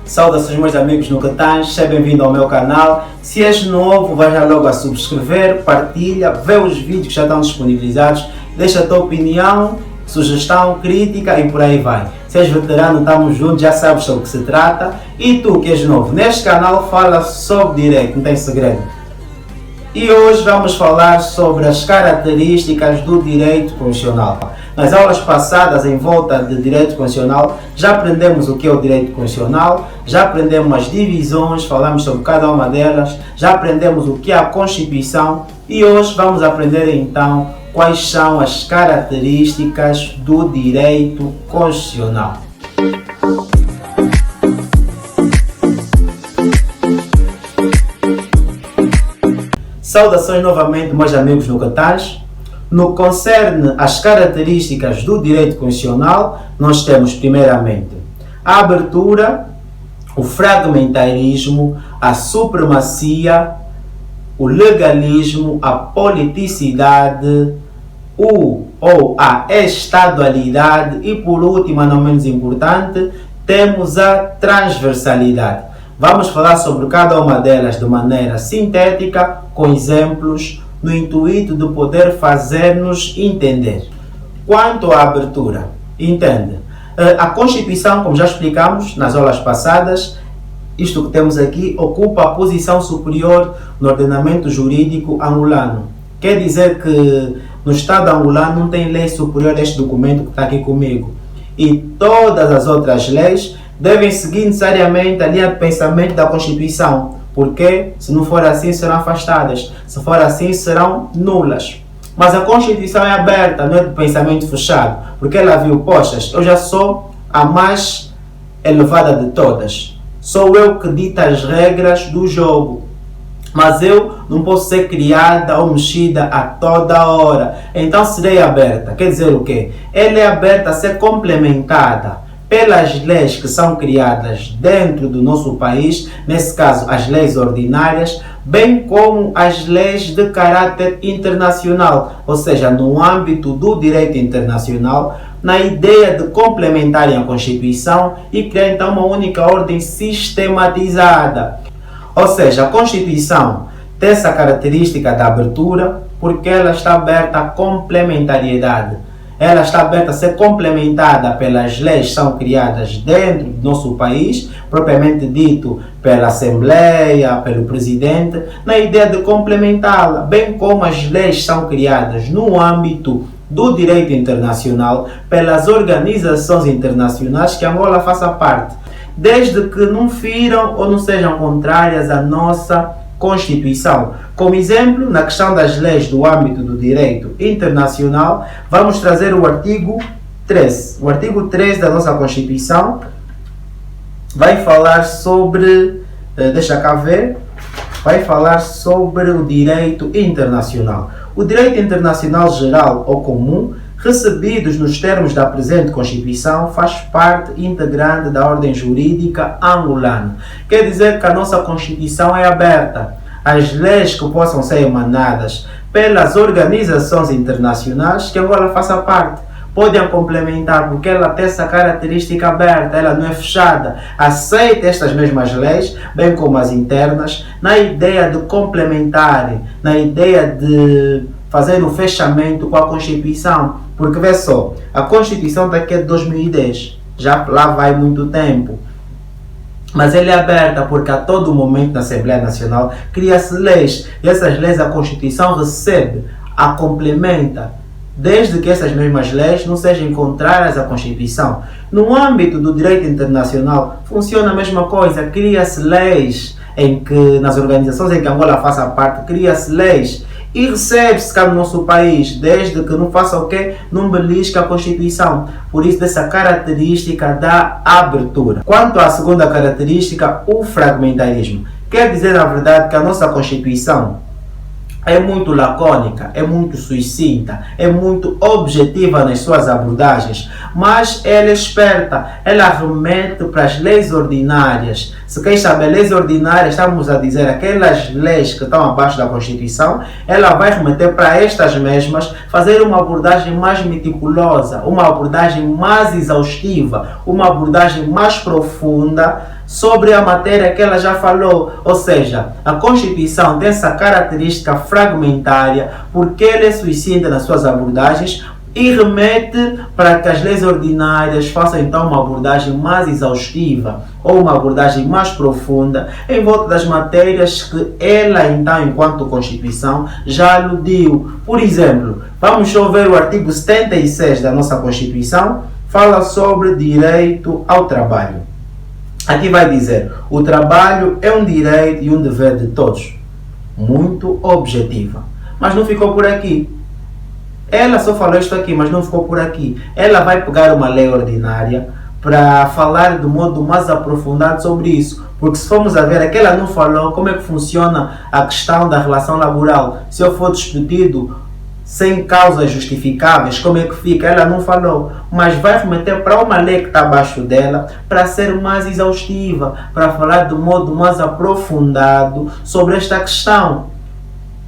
Saudações meus amigos no Catan, seja bem-vindo ao meu canal. Se és novo, vai já logo a subscrever, partilha, vê os vídeos que já estão disponibilizados, deixa a tua opinião, sugestão, crítica e por aí vai. Se és veterano, estamos juntos, já sabes sobre o que se trata. E tu que és novo, neste canal fala sobre direito, não tem segredo. E hoje vamos falar sobre as características do direito constitucional. Nas aulas passadas em volta de direito constitucional já aprendemos o que é o direito constitucional, já aprendemos as divisões, falamos sobre cada uma delas, já aprendemos o que é a Constituição e hoje vamos aprender então quais são as características do direito constitucional. Saudações novamente, meus amigos no Catas. No que concerne às características do direito constitucional, nós temos primeiramente a abertura, o fragmentarismo, a supremacia, o legalismo, a politicidade, a estadualidade e, por último, não menos importante, temos a transversalidade. Vamos falar sobre cada uma delas de maneira sintética, com exemplos, no intuito de poder fazer-nos entender. Quanto à abertura, entende? A Constituição, como já explicamos nas aulas passadas, isto que temos aqui ocupa a posição superior no ordenamento jurídico angolano. Quer dizer que no Estado angolano não tem lei superior a este documento que está aqui comigo. E todas as outras leis devem seguir necessariamente a linha de pensamento da Constituição, porque se não for assim serão afastadas, se for assim serão nulas. Mas a Constituição é aberta, não é de pensamento fechado, porque ela viu, poxa, eu já sou a mais elevada de todas, sou eu que dita as regras do jogo, mas eu não posso ser criada ou mexida a toda hora, então serei aberta. Quer dizer o quê? Ela é aberta a ser complementada pelas leis que são criadas dentro do nosso país, nesse caso as leis ordinárias, bem como as leis de caráter internacional, ou seja, no âmbito do direito internacional, na ideia de complementarem a Constituição e criar então uma única ordem sistematizada. Ou seja, a Constituição tem essa característica da abertura porque ela está aberta à complementariedade. Ela está aberta a ser complementada pelas leis que são criadas dentro do nosso país, propriamente dito pela Assembleia, pelo Presidente, na ideia de complementá-la, bem como as leis são criadas no âmbito do direito internacional pelas organizações internacionais que Angola faça parte, desde que não firam ou não sejam contrárias à nossa Constituição. Como exemplo, na questão das leis do âmbito do direito internacional, vamos trazer o artigo 3. O artigo 3 da nossa Constituição vai falar sobre, deixa cá ver, vai falar sobre o direito internacional. O direito internacional geral ou comum, recebidos nos termos da presente Constituição, faz parte integrante da ordem jurídica angolana. Quer dizer que a nossa Constituição é aberta. As leis que possam ser emanadas pelas organizações internacionais que Angola faça parte podem complementar, porque ela tem essa característica aberta, ela não é fechada, aceita estas mesmas leis, bem como as internas, na ideia de complementarem, na ideia de fazer um fechamento com a Constituição. Porque vê só, a Constituição daqui é de 2010, já lá vai muito tempo. Mas ela é aberta porque a todo momento na Assembleia Nacional cria-se leis. E essas leis a Constituição recebe, a complementa, desde que essas mesmas leis não sejam contrárias à Constituição. No âmbito do direito internacional funciona a mesma coisa, cria-se leis em que, nas organizações em que Angola faça parte, cria-se leis e recebe-se cá no nosso país, desde que não faça o quê? Não belisque a Constituição. Por isso, dessa característica da abertura. Quanto à segunda característica, o fragmentarismo. Quer dizer, na verdade, que a nossa Constituição é muito lacônica, é muito sucinta, é muito objetiva nas suas abordagens, mas ela é esperta, ela remete para as leis ordinárias. Se quer saber leis ordinárias, estamos a dizer aquelas leis que estão abaixo da Constituição, ela vai remeter para estas mesmas, fazer uma abordagem mais meticulosa, uma abordagem mais exaustiva, uma abordagem mais profunda sobre a matéria que ela já falou. Ou seja, a Constituição tem essa característica fragmentária porque ela é sucinta nas suas abordagens e remete para que as leis ordinárias façam então uma abordagem mais exaustiva ou uma abordagem mais profunda em volta das matérias que ela então, enquanto Constituição, já aludiu. Por exemplo, vamos só ver o artigo 76 da nossa Constituição, fala sobre direito ao trabalho. Aqui vai dizer, o trabalho é um direito e um dever de todos. Muito objetiva. Mas não ficou por aqui. Ela só falou isto aqui, mas não ficou por aqui. Ela vai pegar uma lei ordinária para falar de modo mais aprofundado sobre isso. Porque se formos a ver, aqui ela não falou como é que funciona a questão da relação laboral. Se eu for despedido sem causas justificáveis, como é que fica? Ela não falou, mas vai remeter para uma lei que está abaixo dela para ser mais exaustiva, para falar de modo mais aprofundado sobre esta questão.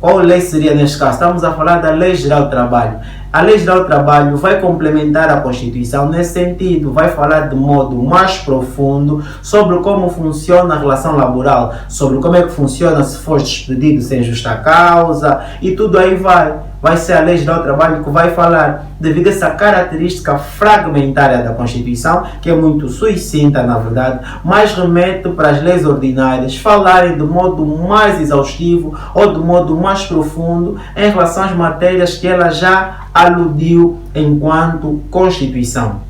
Qual lei seria neste caso? Estamos a falar da Lei Geral do Trabalho. A Lei Geral do Trabalho vai complementar a Constituição nesse sentido, vai falar de modo mais profundo sobre como funciona a relação laboral, sobre como é que funciona se for despedido sem justa causa e tudo aí vai ser a Lei Geral do Trabalho que vai falar, devido a essa característica fragmentária da Constituição, que é muito sucinta na verdade, mas remete para as leis ordinárias falarem de modo mais exaustivo ou de modo mais profundo em relação às matérias que ela já aludiu enquanto Constituição.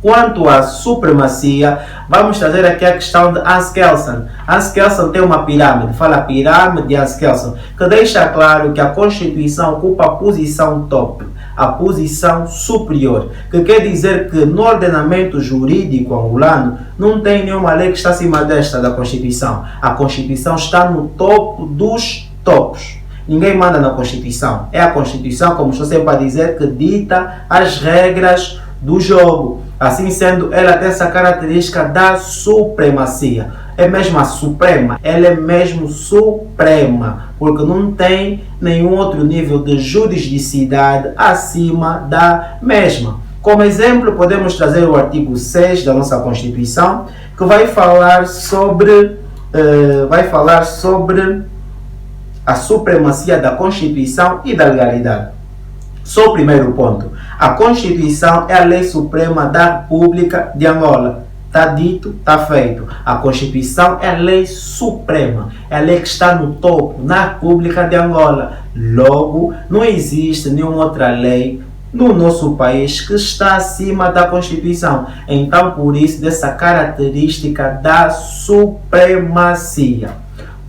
Quanto à supremacia, vamos trazer aqui a questão de Hans Kelsen. Hans Kelsen tem uma pirâmide, fala pirâmide de Hans Kelsen, que deixa claro que a Constituição ocupa a posição top, a posição superior, que quer dizer que no ordenamento jurídico angolano não tem nenhuma lei que está acima desta da Constituição. A Constituição está no topo dos topos. Ninguém manda na Constituição. É a Constituição, como estou sempre a dizer, que dita as regras do jogo. Assim sendo, ela tem essa característica da supremacia. É mesmo a suprema, ela é mesmo suprema, porque não tem nenhum outro nível de jurisdicidade acima da mesma. Como exemplo, podemos trazer o artigo 6 da nossa Constituição, que vai falar sobre a supremacia da Constituição e da legalidade. Só o primeiro ponto. A Constituição é a lei suprema da República de Angola. Está dito, está feito. A Constituição é a lei suprema. É a lei que está no topo, na República de Angola. Logo, não existe nenhuma outra lei no nosso país que está acima da Constituição. Então, por isso, dessa característica da supremacia.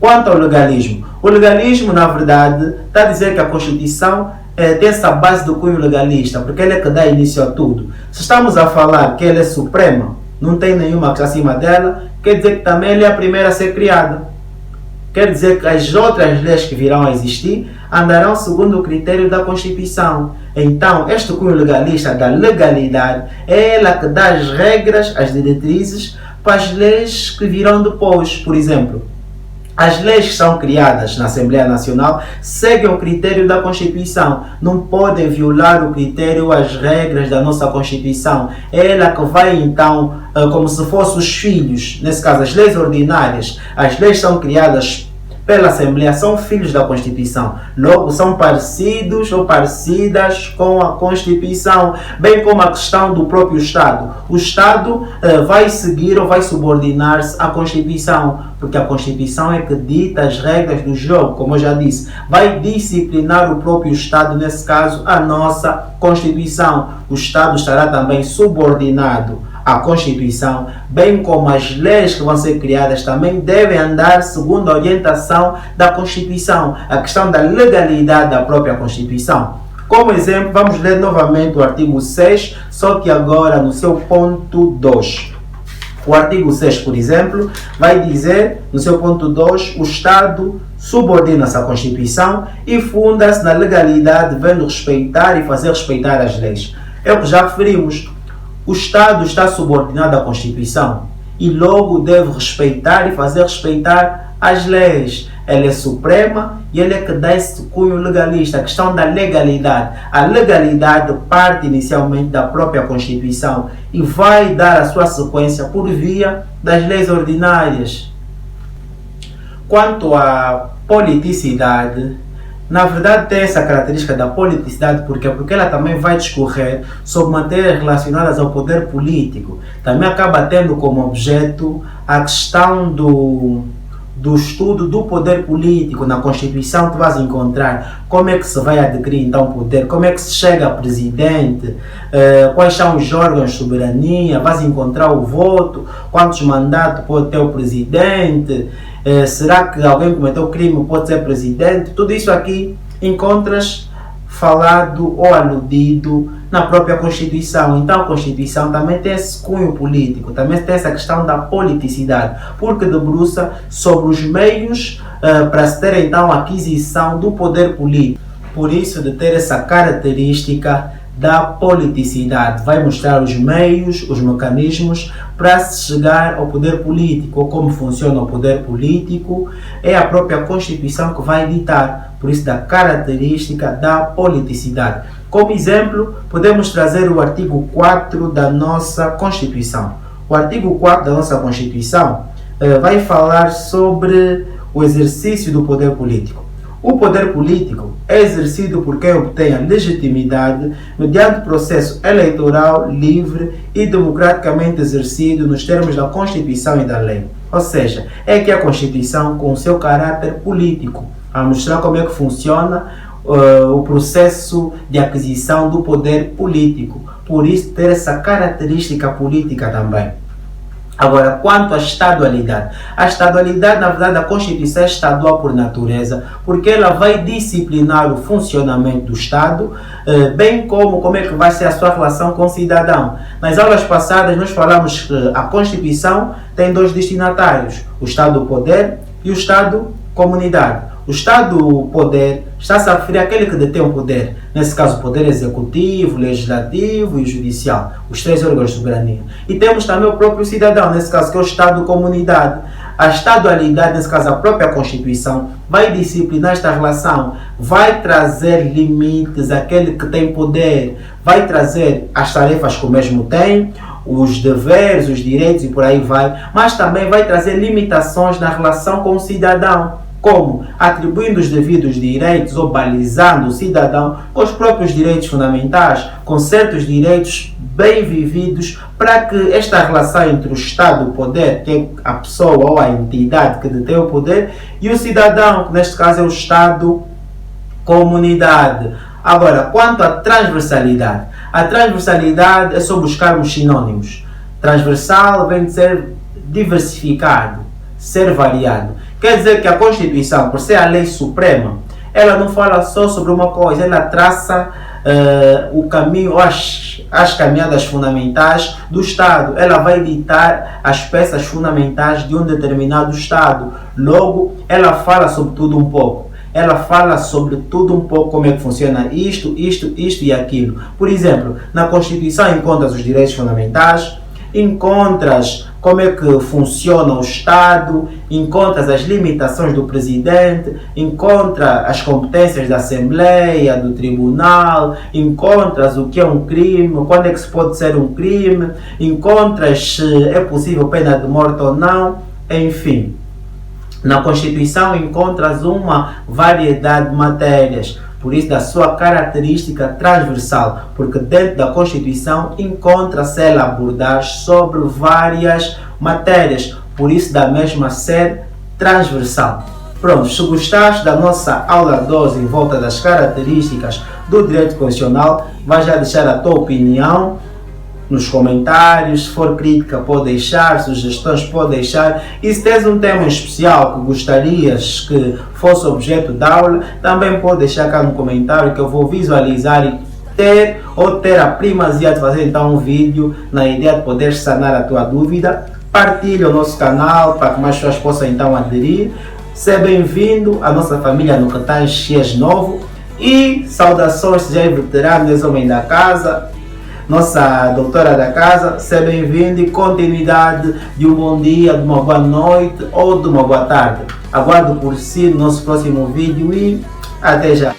Quanto ao legalismo, o legalismo, na verdade, está a dizer que a Constituição tem essa base do cunho legalista, porque ele é que dá início a tudo. Se estamos a falar que ela é suprema, não tem nenhuma que está acima dela, quer dizer que também ela é a primeira a ser criada. Quer dizer que as outras leis que virão a existir andarão segundo o critério da Constituição. Então, este cunho legalista da legalidade é ela que dá as regras, as diretrizes para as leis que virão depois. Por exemplo, as leis que são criadas na Assembleia Nacional seguem o critério da Constituição. Não podem violar o critério, as regras da nossa Constituição. É ela que vai então, como se fossem os filhos, nesse caso as leis ordinárias, as leis são criadas pela Assembleia, são filhos da Constituição. Logo, são parecidos ou parecidas com a Constituição, bem como a questão do próprio Estado. O Estado vai seguir ou vai subordinar-se à Constituição, porque a Constituição é que dita as regras do jogo, como eu já disse. Vai disciplinar o próprio Estado, nesse caso, a nossa Constituição. O Estado estará também subordinado à Constituição, bem como as leis que vão ser criadas também devem andar segundo a orientação da Constituição, a questão da legalidade da própria Constituição. Como exemplo, vamos ler novamente o artigo 6, só que agora no seu ponto 2. O artigo 6, por exemplo, vai dizer, no seu ponto 2, o Estado subordina-se à Constituição e funda-se na legalidade, devendo respeitar e fazer respeitar as leis. É o que já referimos. O Estado está subordinado à Constituição e logo deve respeitar e fazer respeitar as leis. Ela é suprema e ele é que dá esse cunho legalista, a questão da legalidade. A legalidade parte inicialmente da própria Constituição e vai dar a sua sequência por via das leis ordinárias. Quanto à politicidade, na verdade tem essa característica da politicidade, porque ela também vai discorrer sobre matérias relacionadas ao poder político. Também acaba tendo como objeto a questão do estudo do poder político. Na Constituição tu vais encontrar como é que se vai adquirir então poder, como é que se chega a presidente, quais são os órgãos de soberania, vais encontrar o voto, quantos mandatos pode ter o presidente, será que alguém cometeu crime pode ser presidente. Tudo isso aqui encontras falado ou aludido na própria Constituição. Então a Constituição também tem esse cunho político, também tem essa questão da politicidade, porque debruça sobre os meios para se ter então a aquisição do poder político. Por isso de ter essa característica da politicidade, vai mostrar os meios, os mecanismos para se chegar ao poder político, ou como funciona o poder político, é a própria Constituição que vai ditar, por isso da característica da politicidade. Como exemplo, podemos trazer o artigo 4 da nossa Constituição. O artigo 4 da nossa Constituição vai falar sobre o exercício do poder político. O poder político é exercido por quem obtém a legitimidade mediante processo eleitoral livre e democraticamente exercido nos termos da Constituição e da lei. Ou seja, é que a Constituição, com o seu caráter político, a mostrar como é que funciona o processo de aquisição do poder político. Por isso, ter essa característica política também. Agora, quanto à estadualidade. A estadualidade, na verdade, a Constituição é estadual por natureza, porque ela vai disciplinar o funcionamento do Estado, bem como é que vai ser a sua relação com o cidadão. Nas aulas passadas, nós falamos que a Constituição tem dois destinatários, o Estado-Poder e o Estado-Comunidade. O Estado-Poder está-se a referir àquele que detém o poder, nesse caso o poder executivo, legislativo e judicial, os três órgãos de soberania. E temos também o próprio cidadão, nesse caso que é o Estado-Comunidade. A estadualidade, nesse caso a própria Constituição, vai disciplinar esta relação, vai trazer limites àquele que tem poder, vai trazer as tarefas que o mesmo tem, os deveres, os direitos e por aí vai, mas também vai trazer limitações na relação com o cidadão, como atribuindo os devidos direitos ou balizando o cidadão com os próprios direitos fundamentais, com certos direitos bem vividos, para que esta relação entre o Estado e o poder, que é a pessoa ou a entidade que detém o poder, e o cidadão, que neste caso é o Estado-comunidade. Agora, quanto à transversalidade, a transversalidade é só buscarmos sinônimos. Transversal vem de ser diversificado, ser variado. Quer dizer que a Constituição, por ser a lei suprema, ela não fala só sobre uma coisa, ela traça o caminho, ou as caminhadas fundamentais do Estado. Ela vai ditar as peças fundamentais de um determinado Estado. Logo, ela fala sobre tudo um pouco. Ela fala sobre tudo um pouco, como é que funciona isto e aquilo. Por exemplo, na Constituição encontras os direitos fundamentais, encontras como é que funciona o Estado, encontras as limitações do presidente, encontras as competências da Assembleia, do Tribunal, encontras o que é um crime, quando é que se pode ser um crime, encontras se é possível pena de morte ou não, enfim. Na Constituição encontras uma variedade de matérias, por isso da sua característica transversal, porque dentro da Constituição encontra-se ela abordar sobre várias matérias, por isso da mesma ser transversal. Pronto, se gostaste da nossa aula 12 em volta das características do direito constitucional, vai já deixar a tua opinião nos comentários. Se for crítica pode deixar, sugestões pode deixar, e se tens um tema especial que gostarias que fosse objeto da aula, também pode deixar cá no comentário que eu vou visualizar e ter a primazia de fazer então um vídeo na ideia de poder sanar a tua dúvida, partilhe o nosso canal para que mais pessoas possam então aderir. Seja bem-vindo à nossa família no Catar Chias Novo. E saudações, seja veterano, és homem da casa, nossa doutora da casa, seja bem-vindo e continuidade de um bom dia, de uma boa noite ou de uma boa tarde. Aguardo por si no nosso próximo vídeo e até já!